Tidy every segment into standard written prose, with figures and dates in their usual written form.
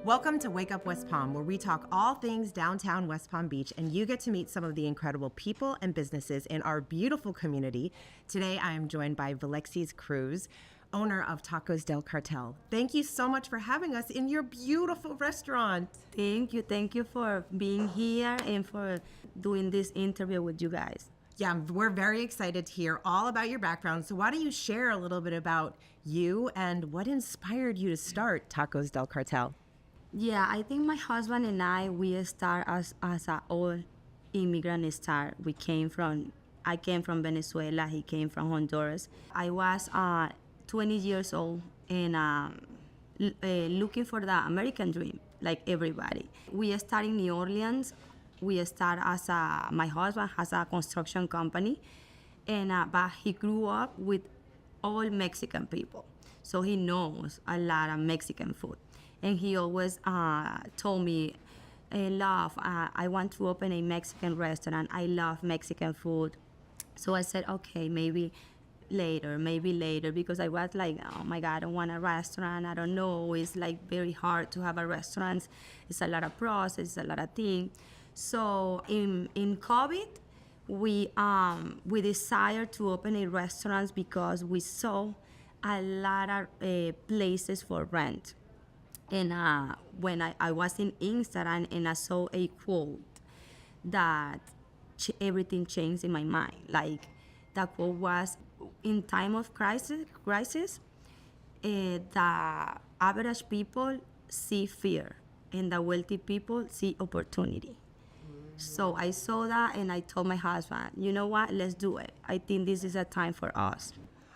Welcome to Wake Up West Palm, where we talk all things downtown West Palm Beach, and you get to meet some of the incredible people and businesses in our beautiful community. Today, I am joined by Vilexys Cruz, owner of Tacos del Cartel. Thank you so much for having us in your beautiful restaurant. Thank you for being here and for doing this interview with you guys. Yeah, we're very excited to hear all about your background. So why don't you share a little bit about you and what inspired you to start Tacos del Cartel? Yeah, I think my husband and we start as a all immigrant start. I came from Venezuela, he came from Honduras. I was 20 years old and looking for the American dream, like everybody. We start in New Orleans. We start my husband has a construction company, and but he grew up with all Mexican people, so he knows a lot of Mexican food. And he always told me, love, I want to open a Mexican restaurant. I love Mexican food. So I said, okay, maybe later, because I was like, oh my God, I don't want a restaurant. I don't know. It's like very hard to have a restaurant. It's a lot of process, it's a lot of things. So in COVID, we decided to open a restaurant because we saw a lot of places for rent. And when I was in Instagram and I saw a quote that everything changed in my mind. Like that quote was, in time of crisis, the average people see fear and the wealthy people see opportunity. So I saw that and I told my husband, you know what, let's do it. I think this is a time for us.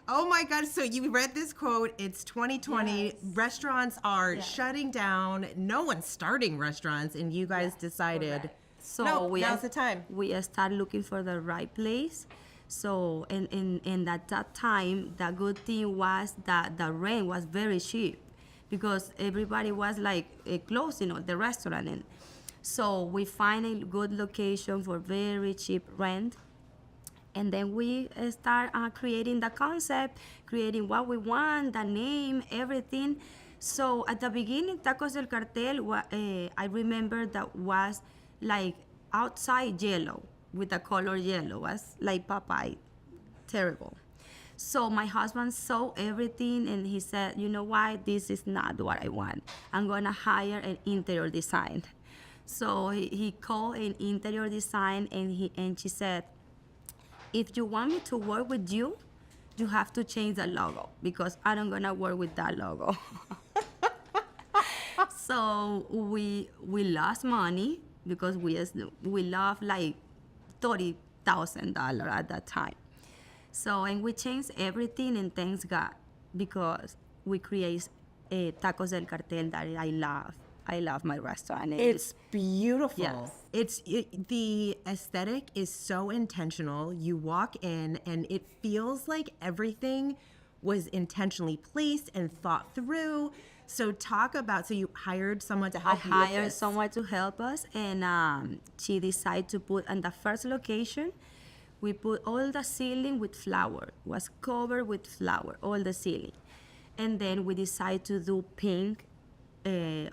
Oh my God, so you read this quote, it's 2020, Yes. Restaurants are shutting down, no one's starting restaurants, and you guys decided, Correct. So now's the time. We start looking for the right place. So and at that time, the good thing was that the rent was very cheap because everybody was like closing the restaurant. And so we find a good location for very cheap rent. And then we start creating the concept, creating what we want, the name, everything. So at the beginning, Tacos del Cartel, I remember that was like outside yellow, with the color yellow, was like Popeye, terrible. So my husband saw everything and he said, you know what, this is not what I want. I'm gonna hire an interior design. So he called an interior design and she said, if you want me to work with you, you have to change the logo because I don't gonna work with that logo. So we lost money because we lost like $30,000 at that time. So and we changed everything and thanks God because we create a Tacos del Cartel that I love. I love my restaurant. It's beautiful. Yes. The aesthetic is so intentional. You walk in and it feels like everything was intentionally placed and thought through. So you hired someone to help you with I hired this. someone to help us, and she decided to put on the first location. We put all the ceiling with flower. Was covered with flower, all the ceiling, and then we decided to do pink.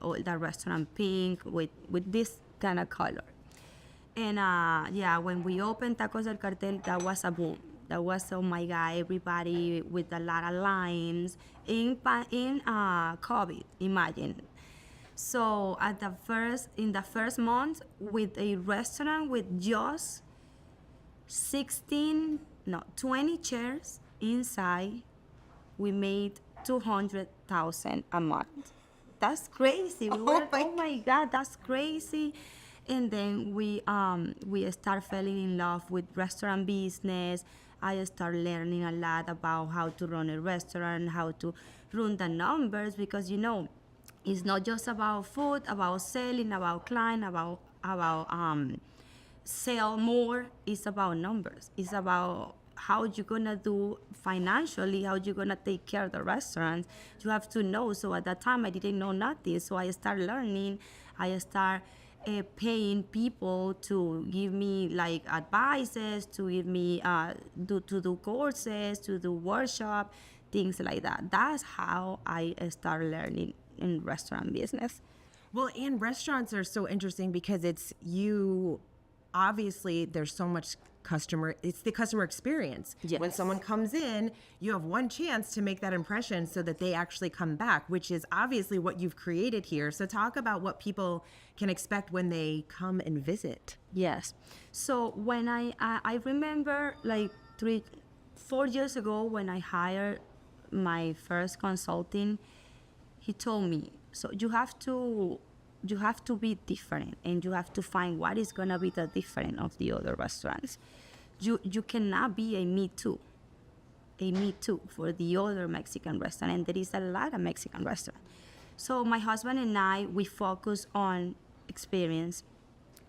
All the restaurant pink with this kind of color. And when we opened Tacos del Cartel, that was a boom. That was, oh my God, everybody with a lot of lines in COVID, imagine. So in the first month, with a restaurant with just 20 chairs inside, we made $200,000 a month. That's crazy. Oh my God, that's crazy. And then we start falling in love with restaurant business. I start learning a lot about how to run a restaurant, how to run the numbers, because it's not just about food, about selling, about client, about sell more. It's about numbers. It's about how you're gonna do financially, how you're gonna take care of the restaurants. You have to know. So at that time, I didn't know nothing. So I started learning. I start paying people to give me like advices, to give me to do courses, to do workshop, things like that. That's how I started learning in restaurant business. Well, and restaurants are so interesting because it's you, obviously, there's so much it's the customer experience. Yes. When someone comes in, you have one chance to make that impression so that they actually come back, which is obviously what you've created here. So talk about what people can expect when they come and visit. Yes. So when I remember like 4 years ago when I hired my first consulting, he told me, so you have to be different, and you have to find what is gonna be the different of the other restaurants. You cannot be a me too for the other Mexican restaurant, and there is a lot of Mexican restaurants. So my husband and I, we focus on experience,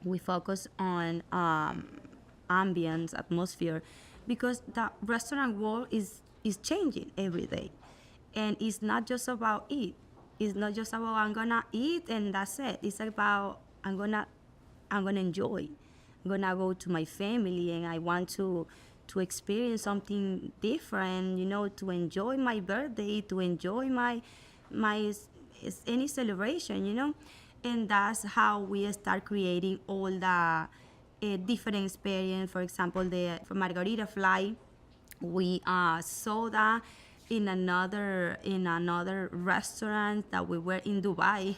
we focus on ambience, atmosphere, because the restaurant world is changing every day, and it's not just about eat. It's not just about I'm gonna eat and that's it. It's about I'm gonna enjoy. I'm gonna go to my family and I want to experience something different. To enjoy my birthday, to enjoy my any celebration. And that's how we start creating all the different experience. For example, for Margarita Fly, we saw that in another restaurant that we were in Dubai,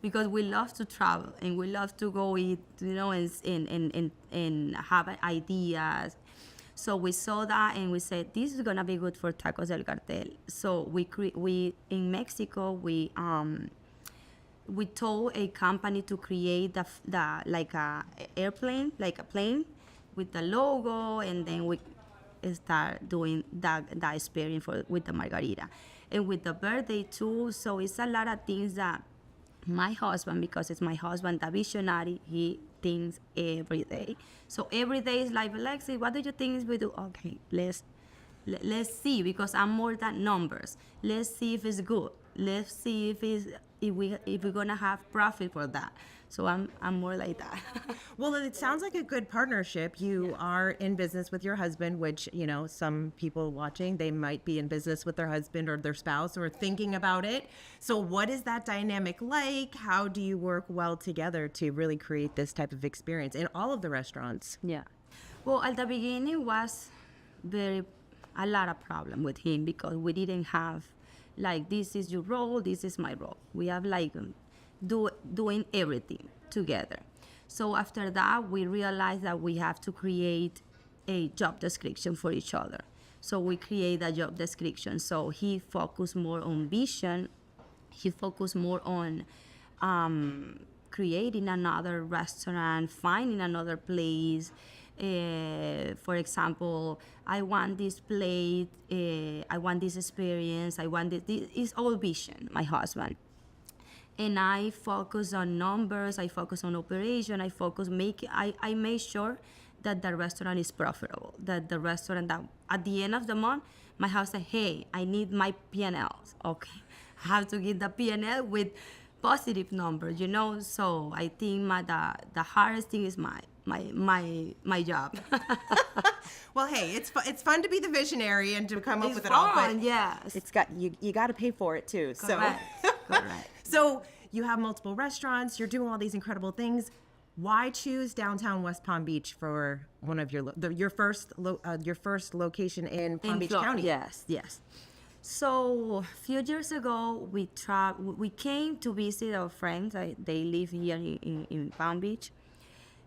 because we love to travel and we love to go eat, and have ideas. So we saw that and we said this is gonna be good for Tacos del Cartel. So we in Mexico we told a company to create the like a airplane, like a plane with the logo, and then we start doing that experience with the margarita and with the birthday too. So it's a lot of things that my husband, because it's my husband, the visionary, he thinks every day. So every day is like, Vilexys, what do you think we do? Okay, let's see, because I'm more than numbers. Let's see if it's good. Let's see if we're gonna have profit for that. So I'm more like that. Well, it sounds like a good partnership. You are in business with your husband, which, some people watching, they might be in business with their husband or their spouse or thinking about it. So what is that dynamic like? How do you work well together to really create this type of experience in all of the restaurants? Yeah. Well, at the beginning was a lot of problem with him, because we didn't have like, this is your role, this is my role. We have like doing everything together. So after that, we realized that we have to create a job description for each other. So we create a job description. So he focused more on vision. He focused more on creating another restaurant, finding another place. For example, I want this plate, I want this experience, I want this. It's all vision, my husband. And I focus on numbers, I focus on operation, I make sure that the restaurant is profitable, that the restaurant, that at the end of the month, my house said, hey, I need my P&Ls. Okay, I have to get the P&L with positive numbers, So I think the hardest thing is my job. Well, hey, it's fun to be the visionary and to come up with it all. It's fun, yes. It's got you got to pay for it too. Correct. Correct. So you have multiple restaurants. You're doing all these incredible things. Why choose downtown West Palm Beach for one of your first location in Palm Beach County? Yes. So a few years ago, we came to visit our friends. They live here in Palm Beach.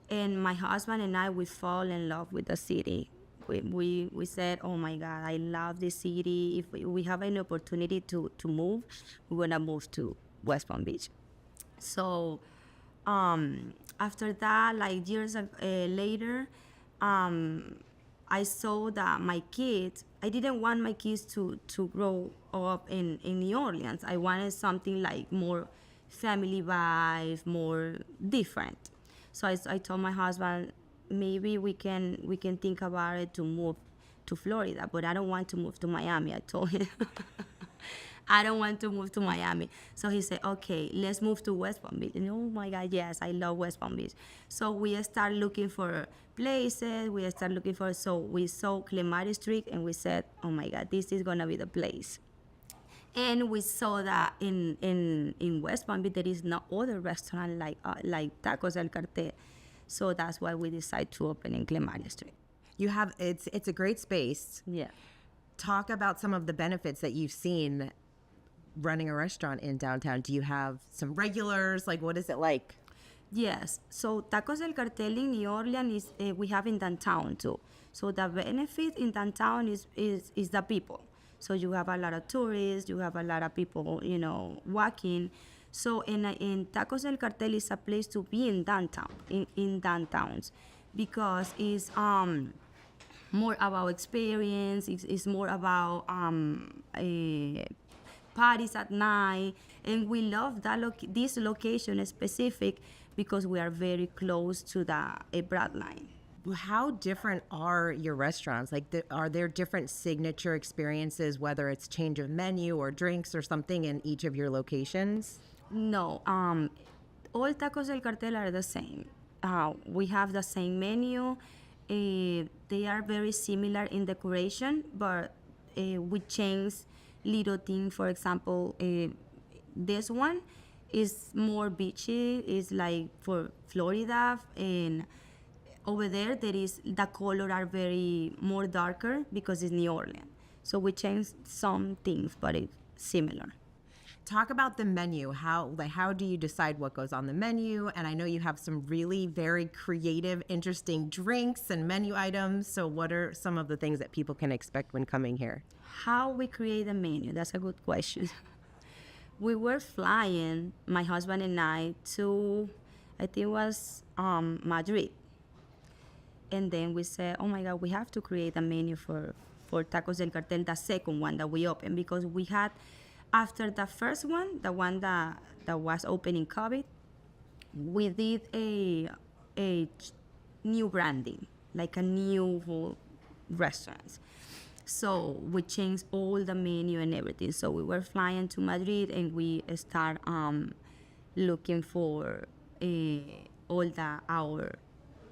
And my husband and I, we fall in love with the city. We said, oh my God, I love this city. If we have an opportunity to move, we're gonna move to West Palm Beach. So after that, like years later, I saw that my kids, I didn't want my kids to grow up in New Orleans. I wanted something like more family vibe, more different. So I told my husband, maybe we can think about it to move to Florida, but I don't want to move to Miami. I told him, I don't want to move to Miami. So he said, okay, let's move to West Palm Beach. And oh my God, yes, I love West Palm Beach. So we start looking for places. So we saw Clematis Street and we said, oh my God, this is gonna be the place. And we saw that in West Palm Beach there is no other restaurant like Tacos del Cartel. So that's why we decided to open in Clematis Street. You have it's a great space. Yeah. Talk about some of the benefits that you've seen running a restaurant in downtown. Do you have some regulars? Like, what is it like? Yes. So Tacos del Cartel in New Orleans we have in downtown too. So the benefit in downtown is the people. So you have a lot of tourists, you have a lot of people, walking. So in Tacos del Cartel is a place to be in downtown, in downtowns, because it's more about experience. It's more about parties at night, and we love this location specific because we are very close to the Broad Line. How different are your restaurants? Like, are there different signature experiences, whether it's change of menu or drinks or something in each of your locations? No, all Tacos del Cartel are the same. We have the same menu. They are very similar in decoration, but we change little things. For example, this one is more beachy. It's like for Florida, and over there is the color are very more darker because it's New Orleans. So we change some things, but it's similar. Talk about the menu. How do you decide what goes on the menu? And I know you have some really very creative, interesting drinks and menu items. So what are some of the things that people can expect when coming here? How we create a menu? That's a good question. We were flying, my husband and I, to, I think it was Madrid. And then we said, oh my God, we have to create a menu for Tacos del Cartel, the second one that we opened, because we had, after the first one, the one that was open in COVID, we did a new branding, like a new restaurant. So we changed all the menu and everything. So we were flying to Madrid, and we start looking for all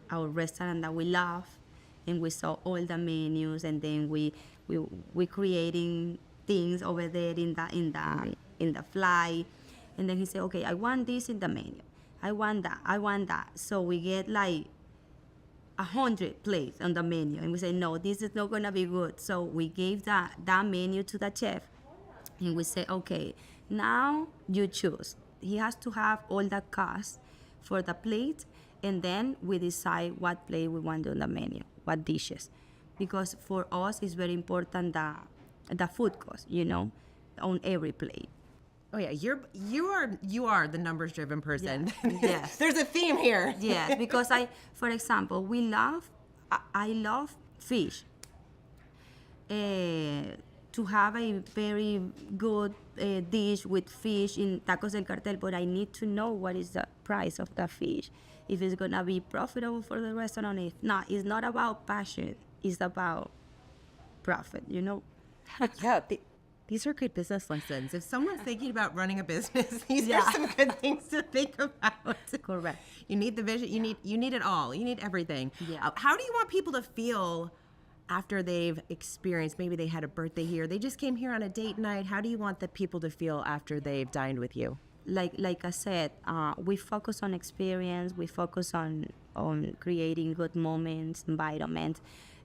our restaurant that we love, and we saw all the menus, and then we creating things over there in the fly, and then he said, okay, I want this in the menu, I want that. So we get like 100 plates on the menu, and we say, no, this is not gonna be good. So we gave that menu to the chef, and we say, okay, now you choose. He has to have all the cost for the plate, and then we decide what plate we want on the menu, what dishes, because for us it's very important the food cost, on every plate. Oh yeah, you are the numbers driven person. Yeah. Yes. There's a theme here. Yes, because for example, I love fish. To have a very good dish with fish in Tacos del Cartel, but I need to know what is the price of the fish, if it's gonna be profitable for the restaurant. If not, it's not about passion, it's about profit, Yeah, these are good business lessons. If someone's thinking about running a business, these Yeah. are some good things to think about. Correct. You need the vision. You need it all. You need everything. Yeah. How do you want people to feel after they've experienced? Maybe they had a birthday here. They just came here on a date night. How do you want the people to feel after they've dined with you? Like I said, we focus on experience. We focus on creating good moments, environment,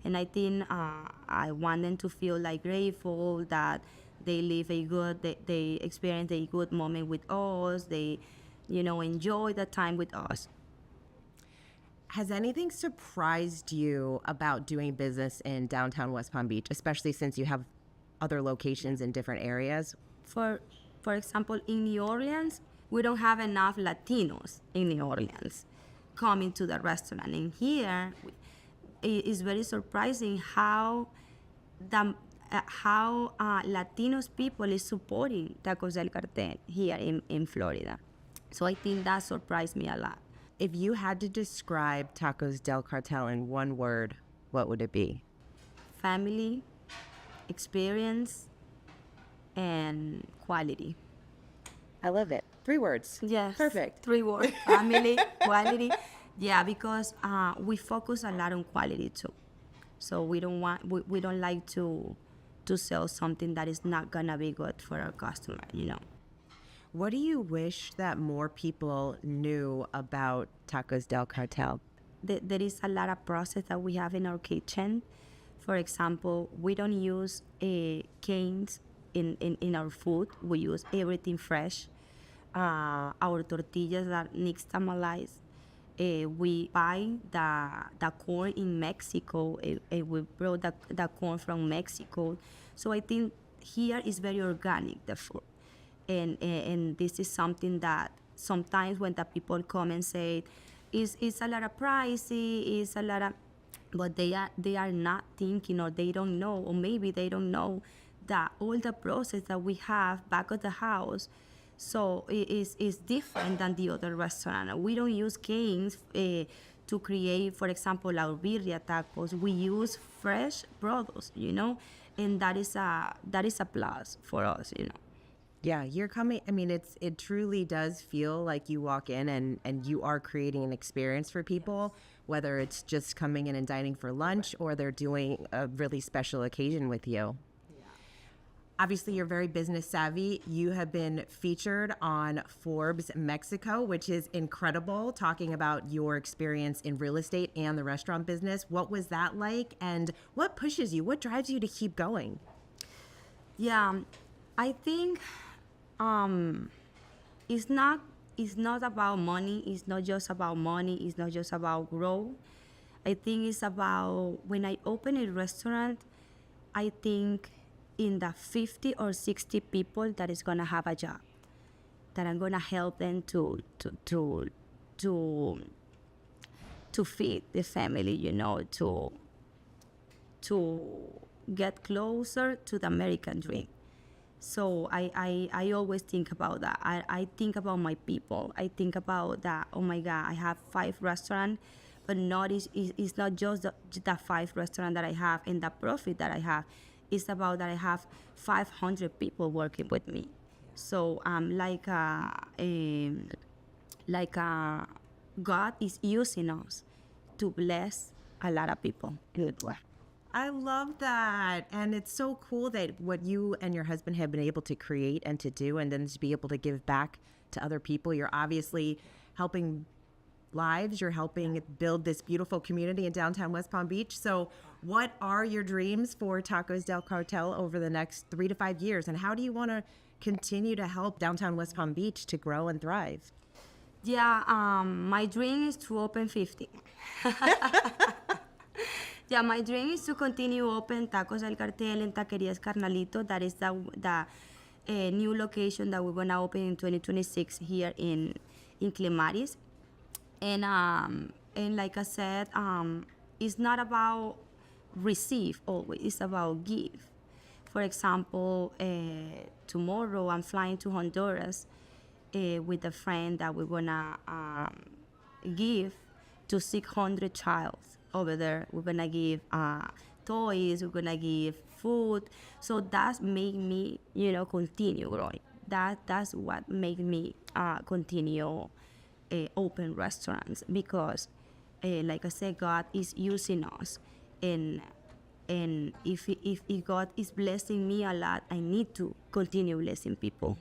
and I think I want them to feel like grateful that they live they experience a good moment with us. They, enjoy the time with us. Has anything surprised you about doing business in downtown West Palm Beach, especially since you have other locations in different areas? For example, in New Orleans, we don't have enough Latinos in New Orleans coming to the restaurant. And here, it is very surprising how Latinos people is supporting Tacos del Cartel here in Florida. So I think that surprised me a lot. If you had to describe Tacos del Cartel in one word, what would it be? Family, experience, and quality. I love it. 3 words. Yes. Perfect. 3 words. Family, quality. Yeah, because we focus a lot on quality too. So we don't like to to sell something that is not gonna be good for our customer, you know. What do you wish that more people knew about Tacos del Cartel? There is a lot of process that we have in our kitchen. For example, we don't use cans in our food. We use everything fresh. Our tortillas are nixtamalized. We buy the corn in Mexico. We brought the corn from Mexico. So I think here is very organic, the food. And this is something that sometimes when the people come and say, it's a lot of pricey, it's a lot of, but they are not thinking, or they don't know, or maybe they don't know that all the process that we have back at the house, so it is different than the other restaurant. We don't use cans to create, for example, our birria tacos. We use fresh products, you know, and that is a plus for us, you know. Yeah, you're coming. I mean, it truly does feel like you walk in and you are creating an experience for people, whether it's just coming in and dining for lunch or they're doing a really special occasion with you. Yeah. Obviously, you're very business savvy. You have been featured on Forbes Mexico, which is incredible, talking about your experience in real estate and the restaurant business. What was that like? And what pushes you? What drives you to keep going? Yeah, I think it's not about money. It's not just about money. It's not just about growth. I think it's about, when I open a restaurant, I think in the 50 or 60 people that is gonna have a job, that I'm gonna help them to feed the family, you know, to get closer to the American dream. So I always think about that. I think about my people. I think about that, oh my God, I have 5 restaurants, but it's not just the 5 restaurants that I have and the profit that I have. It's about that I have 500 people working with me. So God is using us to bless a lot of people. Good work. I love that. And it's so cool that what you and your husband have been able to create and to do, and then to be able to give back to other people. You're obviously helping lives. You're helping build this beautiful community in downtown West Palm Beach. So what are your dreams for Tacos del Cartel over the next 3 to 5 years? And how do you want to continue to help downtown West Palm Beach to grow and thrive? Yeah, my dream is to open 50. Yeah, my dream is to continue open Tacos del Cartel and Taquerias Carnalito. That is the new location that we're gonna open in 2026 here in Clematis. And like I said, it's not about receive always. It's about give. For example, tomorrow I'm flying to Honduras with a friend that we're gonna give to 600 childs over there. We're gonna give toys, we're gonna give food. So that's made me, you know, continue growing. That's what made me continue open restaurants, because like I said, God is using us, and if God is blessing me a lot, I need to continue blessing people.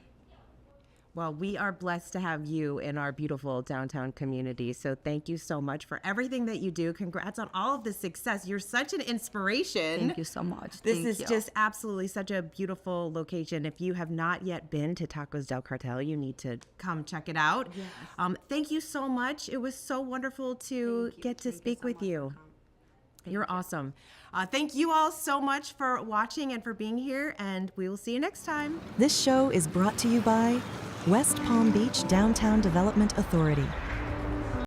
Well, we are blessed to have you in our beautiful downtown community. So thank you so much for everything that you do. Congrats on all of the success. You're such an inspiration. Thank you so much. This is just absolutely such a beautiful location. If you have not yet been to Tacos del Cartel, you need to come check it out. Yes. Thank you so much. It was so wonderful to get to speak with you. You're awesome. Thank you all so much for watching and for being here, and we will see you next time. This show is brought to you by West Palm Beach Downtown Development Authority.